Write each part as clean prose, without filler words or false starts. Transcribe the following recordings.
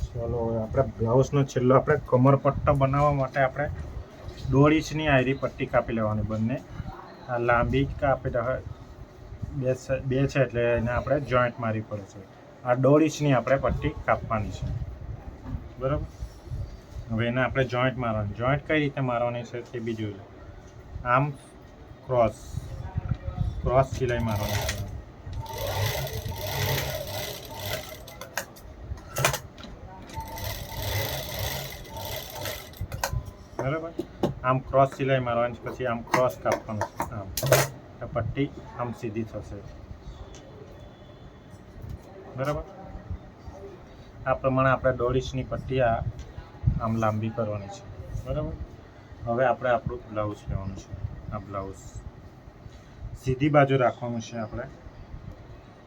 ચલો હવે આપણે બ્લાઉઝનો છેલ્લો આપણે કમરપટ્ટો બનાવવા માટે આપણે 1.5 ઇંચની આયરી પટ્ટી કાપી લેવાની બંને. આ લાંબી કાપી બે છે એટલે એને આપણે જોઈન્ટ મારવી પડે છે. આ 1.5 ઇંચની આપણે પટ્ટી કાપવાની છે, બરાબર. હવે એને આપણે જોઈન્ટ મારવાની. જોઈન્ટ કઈ રીતે મારવાની છે તે બી જોઈ લો. આમ ક્રોસ સિલાઈ મારવાની છે. બરાબર. આમ ક્રોસ સિલાઈ મારવાની, પછી આમ ક્રોસ કાપવાનું છે. આમ પટ્ટી આમ સીધી થશે, બરાબર. આ પ્રમાણે આપણે 1.5 ઇંચની પટ્ટી આમ લાંબી કરવાની છે, બરાબર. હવે આપણે આપણું બ્લાઉઝ લેવાનું છે. આ બ્લાઉઝ સીધી બાજુ રાખવાનું છે. આપણે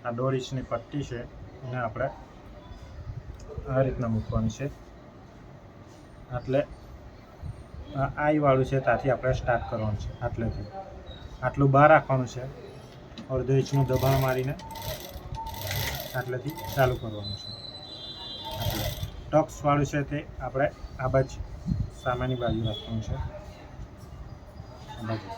આ 1.5 ઇંચની પટ્ટી છે એને આપણે આ રીતના મૂકવાની છે. એટલે આઈવાળું છે ત્યાંથી આપણે સ્ટાર્ટ કરવાનું છે. આટલેથી આટલું બહાર રાખવાનું છે. 1/2 ઇંચનું દબાણ મારીને આટલેથી ચાલુ કરવાનું છે. એટલે ટક્સવાળું છે તે આપણે આ બાજુ સામેની બાજુ રાખવાનું છે. આ બાજુ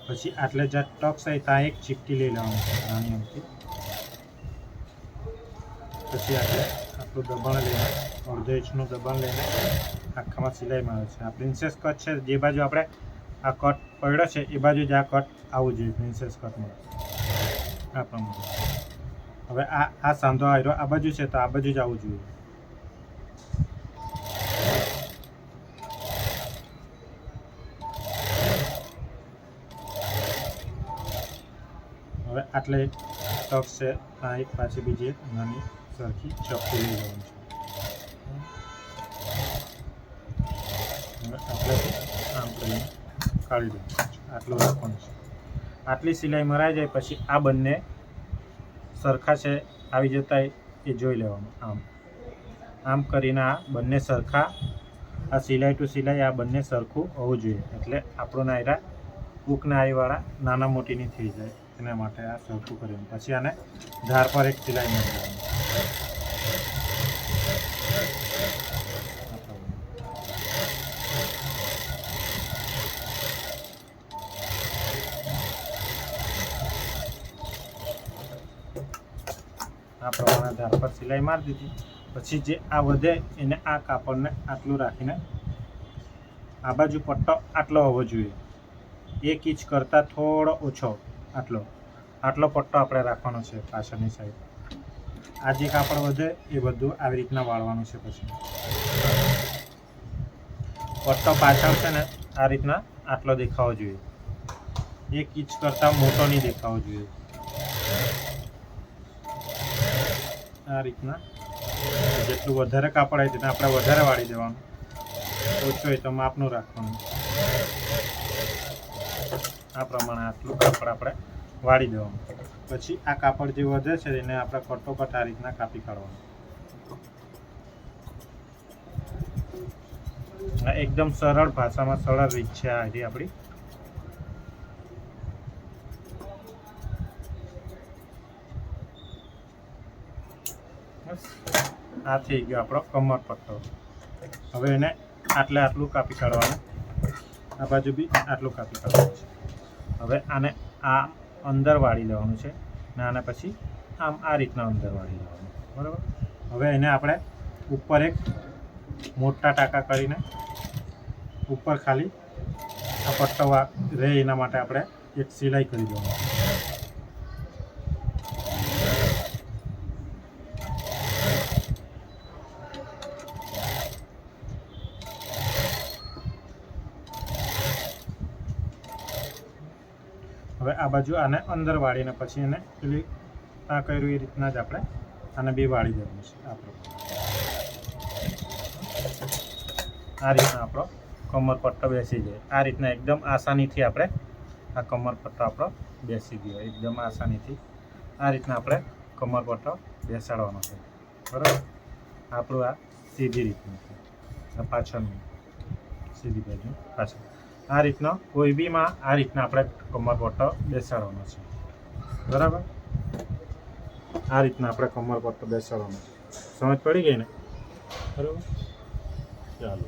પછી આટલે જ્યાં ટક્સ હોય ત્યાં એક ચીપટી લઈ લેવાનું છે નાની અમથી. પછી આપણે આટલું દબાણ લઈને 1/2 ઇંચનું દબાણ લઈને આખામાં સિલાઈ મારે છે. આ પ્રિન્સેસ કટ છે, જે બાજુ આપણે આ કટ પડ્યો છે એ બાજુ જ આ કટ આવવું જોઈએ પ્રિન્સેસ કટમાં, આ પ્રમાણે. હવે આ સાંધો આવ્યો આ બાજુ છે તો આ બાજુ જ આવવું જોઈએ. હવે આટલે ટક્સ છે, આ એક પાછી બીજી એક નાની સરખી ચપટી લઈ લેવાની છે. આટલેથી આમ કરીને કાઢી દેવાનું છે. આટલું રાખવાનું છે. આટલી સિલાઈ મરાઈ જાય પછી આ બંને સરખા છે આવી જતા એ જોઈ લેવાનું. આમ કરીને આ બંને સરખા, આ સિલાઈ ટુ સિલાઈ આ બંને સરખું હોવું જોઈએ. એટલે આપણો નાયરા બુકના આઈવાળા નાના મોટીની થઈ જાય, એના માટે આ સરખું કર્યું. પછી આને ધાર પર એક સિલાઈ મારી દેવાની. આ પ્રમાણે ધાર પર સિલાઈ મારી દીધી. પછી જે આ વધે એને આ કાપડને આટલું રાખીને આ બાજુ પટ્ટો આટલો હોવો જોઈએ, 1 ઇંચ કરતાં થોડો ઓછો. આટલો પટ્ટો આપણે રાખવાનો છે પાછળની સાઈડ. આ જે કાપડ વધે એ બધું આવી રીતના વાળવાનું છે. પછી પટ્ટો પાછળ છે ને આ રીતના આટલો દેખાવો જોઈએ, 1 ઇંચ કરતાં મોટો નહીં દેખાવો જોઈએ. આ રીતના જેટલું વધારે કાપડ હોય તેને આપણે વધારે વાળી દેવાનું, ઓછું હોય તો માપનું રાખવાનું. આ પ્રમાણે આટલું કાપડ આપણે વાળી દેવાનું. પછી આ કાપડ જે વધે છે એને આપણે કટોકટ આ રીતના કાપી કાઢવાનું. એકદમ સરળ ભાષામાં સરળ રીત છે આ આપણી. આ થઈ ગયો આપણો કમર પટ્ટો. હવે એને આટલું કાપી કાઢવાનું. આ બાજુ બી આટલું કાપી કાઢવાનું છે. હવે આને આ અંદર વાળી લેવાનું છે ને આને પછી આમ આ રીતના અંદર વાળી લેવાનું, બરાબર. હવે એને આપણે ઉપર એક મોટા ટાંકા કરીને ઉપર ખાલી આ પટ્ટો રહે એના માટે આપણે એક સિલાઈ કરી દેવાની. હવે આ બાજુ આને અંદર વાળીને પછી એને પેલી આ કર્યું એ રીતના જ આપણે આને બી વાળી દેવાનું છે. આ રીતના આપણો કમર પટ્ટો બેસી જાય. આ રીતના એકદમ આસાનીથી આપણે આ કમર પટ્ટો આપણો બેસી ગયો, એકદમ આસાનીથી આ રીતના આપણે કમર પટ્ટો બેસાડવાનો છે, બરાબર. આપણું આ સીધી રીતનું છે, પાછળનું સીધી બાજુ પાછળ. આ રીતનો કોઈ બીમાં આ રીતના આપણે કમર પટ્ટો બેસાડવાનો છે, બરાબર. આ રીતના આપણે કમર પટ્ટો બેસાડવાનો છે. સમજ પડી ગઈ ને? બરાબર, ચાલો.